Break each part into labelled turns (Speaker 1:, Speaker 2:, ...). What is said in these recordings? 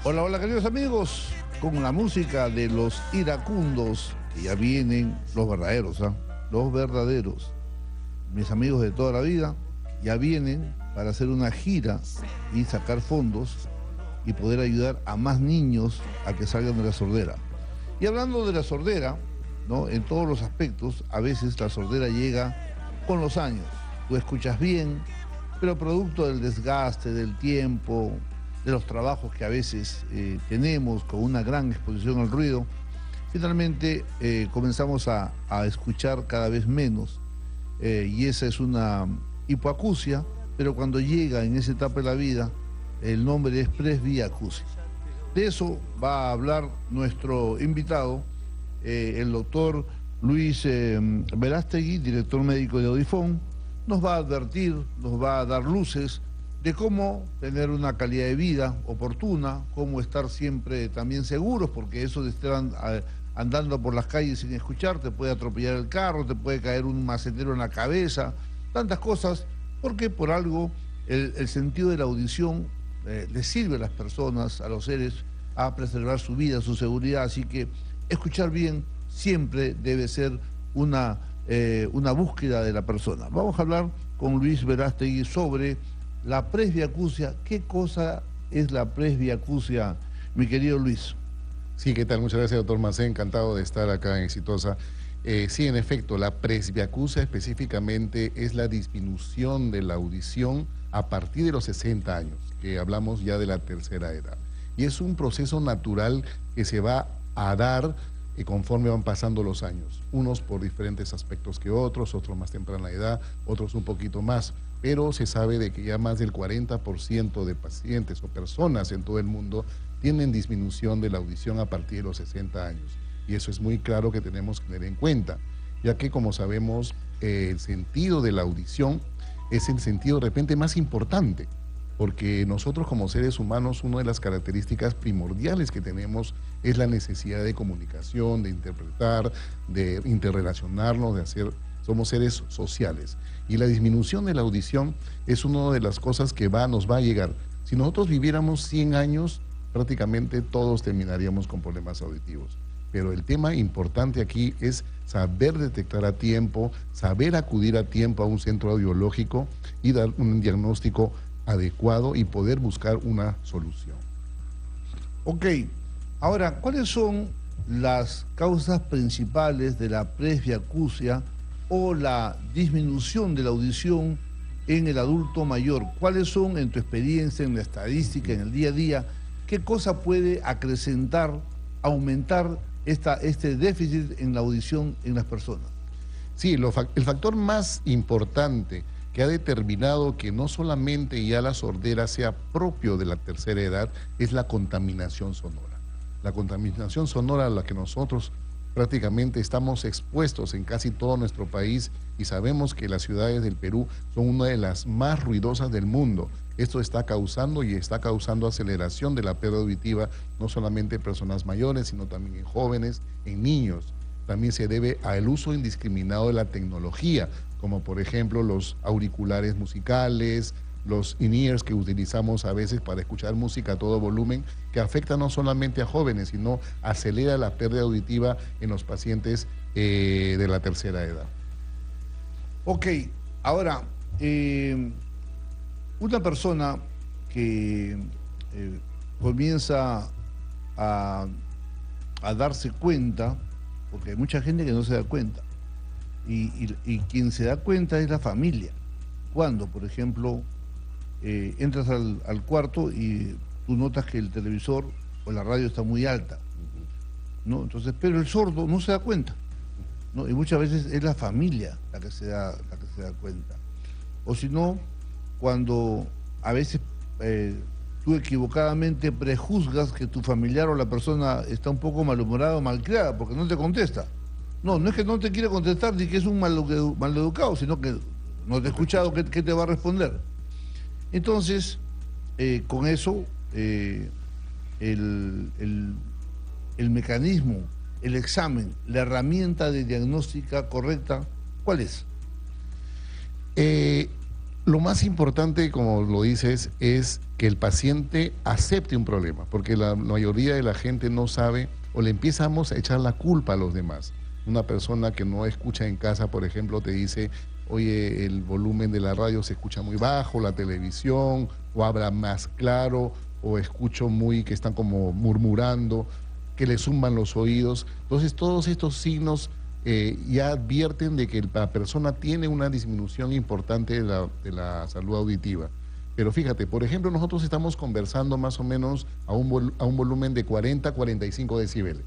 Speaker 1: Hola, hola queridos amigos, con la música de los iracundos, que ya vienen los verdaderos, ¿ah? Los verdaderos. Mis amigos de toda la vida ya vienen para hacer una gira y sacar fondos y poder ayudar a más niños a que salgan de la sordera. Y hablando de la sordera, ¿no? En todos los aspectos, a veces la sordera llega con los años. Tú escuchas bien, pero producto del desgaste, del tiempo, de los trabajos que a veces tenemos con una gran exposición al ruido, finalmente comenzamos a escuchar cada vez menos y esa es una hipoacusia, pero cuando llega en esa etapa de la vida, el nombre es presbiacusia. De eso va a hablar nuestro invitado, el doctor Luis Verástegui, director médico de Audifón. Nos va a advertir, nos va a dar luces de cómo tener una calidad de vida oportuna, cómo estar siempre también seguros, porque eso de estar andando por las calles sin escuchar, te puede atropellar el carro, te puede caer un macetero en la cabeza, tantas cosas, porque por algo el sentido de la audición le sirve a las personas, a los seres, a preservar su vida, su seguridad, así que escuchar bien siempre debe ser una búsqueda de la persona. Vamos a hablar con Luis Verástegui sobre la presbiacusia. ¿Qué cosa es la presbiacusia, mi querido Luis?
Speaker 2: Sí, ¿qué tal? Muchas gracias, doctor Macé. Encantado de estar acá en Exitosa. Sí, en efecto, la presbiacusia específicamente es la disminución de la audición a partir de los 60 años, que hablamos ya de la tercera edad. Y es un proceso natural que se va a dar conforme van pasando los años. Unos por diferentes aspectos que otros más temprana edad, otros un poquito más. Pero se sabe de que ya más del 40% de pacientes o personas en todo el mundo tienen disminución de la audición a partir de los 60 años. Y eso es muy claro que tenemos que tener en cuenta, ya que como sabemos, el sentido de la audición es el sentido de repente más importante, porque nosotros como seres humanos, una de las características primordiales que tenemos es la necesidad de comunicación, de interpretar, de interrelacionarnos, somos seres sociales. Y la disminución de la audición es una de las cosas que nos va a llegar. Si nosotros viviéramos 100 años, prácticamente todos terminaríamos con problemas auditivos. Pero el tema importante aquí es saber detectar a tiempo, saber acudir a tiempo a un centro audiológico y dar un diagnóstico adecuado y poder buscar una solución.
Speaker 1: Ok, ahora, ¿cuáles son las causas principales de la presbiacusia o la disminución de la audición en el adulto mayor? ¿Cuáles son, en tu experiencia, en la estadística, en el día a día, qué cosa puede acrecentar, aumentar este déficit en la audición en las personas?
Speaker 2: Sí, el factor más importante que ha determinado que no solamente ya la sordera sea propio de la tercera edad es la contaminación sonora. La contaminación sonora a la que nosotros prácticamente estamos expuestos en casi todo nuestro país y sabemos que las ciudades del Perú son una de las más ruidosas del mundo. Esto está causando aceleración de la pérdida auditiva, no solamente en personas mayores, sino también en jóvenes, en niños. También se debe al uso indiscriminado de la tecnología, como por ejemplo los auriculares musicales, los in-ears que utilizamos a veces para escuchar música a todo volumen, que afecta no solamente a jóvenes, sino acelera la pérdida auditiva en los pacientes de la tercera edad.
Speaker 1: Ok, ahora, una persona que comienza a darse cuenta, porque hay mucha gente que no se da cuenta, y quien se da cuenta es la familia. Cuando, por ejemplo, entras al cuarto y tú notas que el televisor o la radio está muy alta, ¿no? Entonces, pero el sordo no se da cuenta, ¿no? Y muchas veces es la familia la que se da cuenta. O si no, cuando a veces tú equivocadamente prejuzgas que tu familiar o la persona está un poco malhumorada o malcriada porque no te contesta. No es que no te quiera contestar ni que es un maleducado, sino que no te ha escuchado qué te va a responder. Entonces, con eso, el mecanismo, el examen, la herramienta de diagnóstica correcta, ¿cuál es?
Speaker 2: Lo más importante, como lo dices, es que el paciente acepte un problema, porque la mayoría de la gente no sabe o le empezamos a echar la culpa a los demás. Una persona que no escucha en casa, por ejemplo, te dice, oye, el volumen de la radio se escucha muy bajo, la televisión, o habla más claro, o escucho muy que están como murmurando, que le zumban los oídos. Entonces, todos estos signos ya advierten de que la persona tiene una disminución importante de la salud auditiva. Pero fíjate, por ejemplo, nosotros estamos conversando más o menos a un volumen de 40 a 45 decibeles.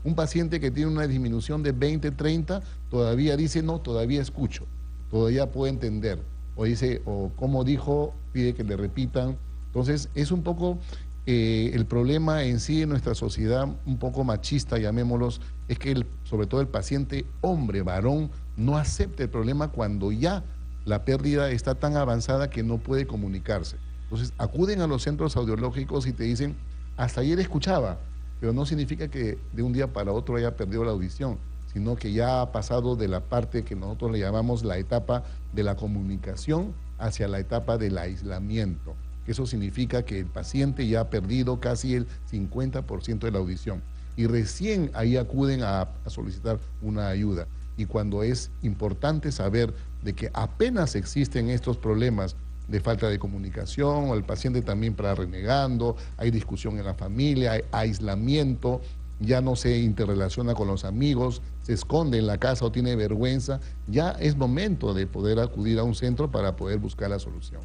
Speaker 2: Un paciente que tiene una disminución de 20, 30, todavía dice, no, todavía escucho, todavía puedo entender. O dice, o como dijo, pide que le repitan. Entonces, es un poco el problema en sí en nuestra sociedad, un poco machista, llamémoslos, es que sobre todo el paciente hombre, varón, no acepta el problema cuando ya la pérdida está tan avanzada que no puede comunicarse. Entonces, acuden a los centros audiológicos y te dicen, hasta ayer escuchaba, pero no significa que de un día para otro haya perdido la audición, sino que ya ha pasado de la parte que nosotros le llamamos la etapa de la comunicación hacia la etapa del aislamiento. Eso significa que el paciente ya ha perdido casi el 50% de la audición. Y recién ahí acuden a solicitar una ayuda. Y cuando es importante saber de que apenas existen estos problemas de falta de comunicación, o el paciente también para renegando, hay discusión en la familia, hay aislamiento, ya no se interrelaciona con los amigos, se esconde en la casa o tiene vergüenza, ya es momento de poder acudir a un centro para poder buscar la solución.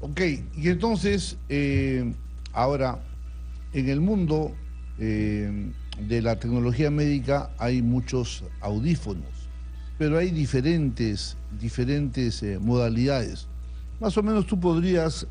Speaker 1: Ok, y entonces, ahora, en el mundo de la tecnología médica hay muchos audífonos, pero hay diferentes modalidades. Más o menos tú podrías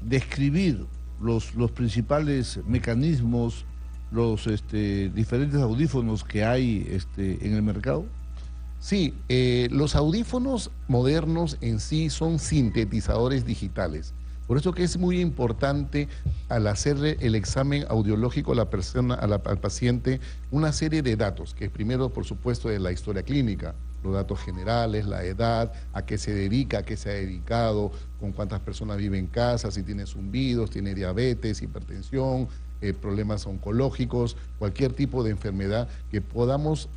Speaker 1: describir los principales mecanismos, los diferentes audífonos que hay en el mercado.
Speaker 2: Sí, los audífonos modernos en sí son sintetizadores digitales. Por eso que es muy importante al hacerle el examen audiológico a la persona, al paciente, una serie de datos, que primero, por supuesto, es la historia clínica, los datos generales, la edad, a qué se dedica, a qué se ha dedicado, con cuántas personas vive en casa, si tiene zumbidos, tiene diabetes, hipertensión, problemas oncológicos, cualquier tipo de enfermedad que podamos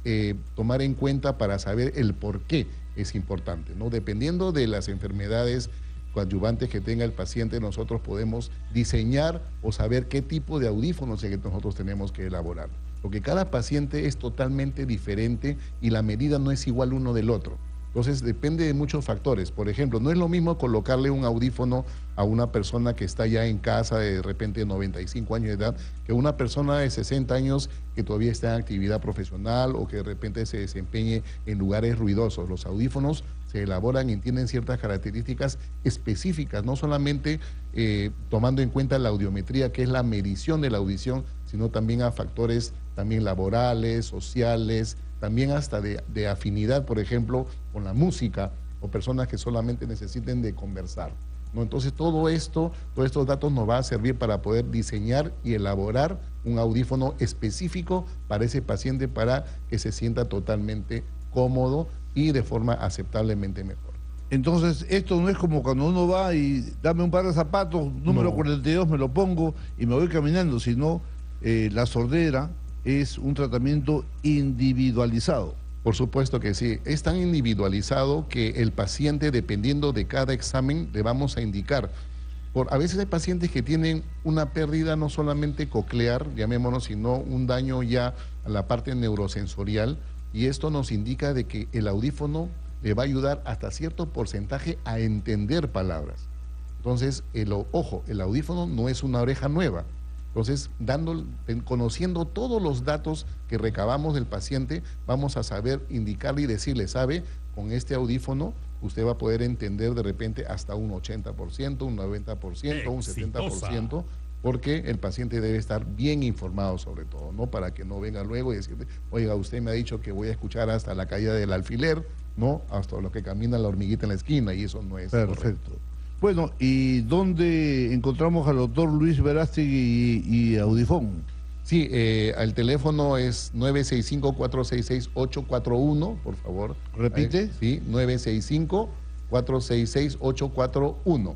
Speaker 2: tomar en cuenta para saber el por qué es importante, ¿no? Dependiendo de las enfermedades coadyuvantes que tenga el paciente, nosotros podemos diseñar o saber qué tipo de audífonos es que nosotros tenemos que elaborar. Porque cada paciente es totalmente diferente y la medida no es igual uno del otro. Entonces depende de muchos factores. Por ejemplo, no es lo mismo colocarle un audífono a una persona que está ya en casa de repente 95 años de edad que una persona de 60 años que todavía está en actividad profesional o que de repente se desempeñe en lugares ruidosos. Los audífonos se elaboran y tienen ciertas características específicas, no solamente tomando en cuenta la audiometría, que es la medición de la audición, sino también a factores también laborales, sociales, también hasta de afinidad, por ejemplo, con la música, o personas que solamente necesiten de conversar, ¿no? Entonces todos estos datos nos va a servir para poder diseñar y elaborar un audífono específico para ese paciente para que se sienta totalmente cómodo y de forma aceptablemente mejor.
Speaker 1: Entonces, esto no es como cuando uno va y dame un par de zapatos, número 42, me lo pongo y me voy caminando, sino la sordera es un tratamiento individualizado.
Speaker 2: Por supuesto que sí, es tan individualizado que el paciente, dependiendo de cada examen, le vamos a indicar. A veces hay pacientes que tienen una pérdida no solamente coclear, llamémonos, sino un daño ya a la parte neurosensorial, y esto nos indica de que el audífono le va a ayudar hasta cierto porcentaje a entender palabras. Entonces, ojo, el audífono no es una oreja nueva. Entonces, conociendo todos los datos que recabamos del paciente, vamos a saber indicarle y decirle, ¿sabe? Con este audífono usted va a poder entender de repente hasta un 80%, un 90%, un 70%, porque el paciente debe estar bien informado sobre todo, ¿no? Para que no venga luego y decirle, oiga, usted me ha dicho que voy a escuchar hasta la caída del alfiler, ¿no? Hasta lo que camina la hormiguita en la esquina, y eso no es
Speaker 1: perfecto.
Speaker 2: Correcto.
Speaker 1: Bueno, ¿y dónde encontramos al doctor Luis Verástegui y Audifón?
Speaker 2: Sí, el teléfono es 965-466-841, por favor.
Speaker 1: ¿Repite?
Speaker 2: Sí, 466-841.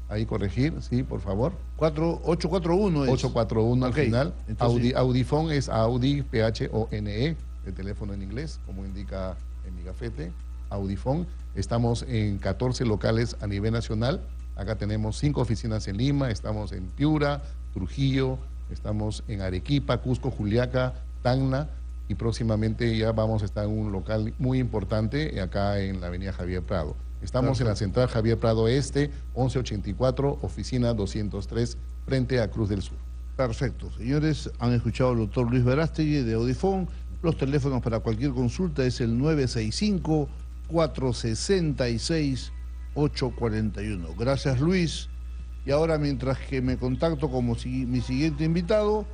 Speaker 2: Ahí corregir, sí, por favor.
Speaker 1: 841 es.
Speaker 2: 841 al
Speaker 1: Ok,
Speaker 2: final.
Speaker 1: entonces-
Speaker 2: Audifone es Audi, Phone, el teléfono en inglés, como indica en mi gafete. Audifone. Estamos en 14 locales a nivel nacional. Acá tenemos 5 oficinas en Lima, estamos en Piura, Trujillo, estamos en Arequipa, Cusco, Juliaca, Tacna, y próximamente ya vamos a estar en un local muy importante acá en la avenida Javier Prado. Estamos
Speaker 1: Perfecto.
Speaker 2: en la central Javier Prado Este, 1184, oficina 203, frente a Cruz del Sur.
Speaker 1: Perfecto. Señores, han escuchado al doctor Luis Verástegui de Audifone. Los teléfonos para cualquier consulta es el 965-466-841. Gracias, Luis. Y ahora, mientras que me contacto como mi siguiente invitado,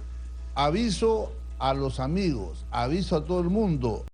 Speaker 1: aviso a los amigos, aviso a todo el mundo.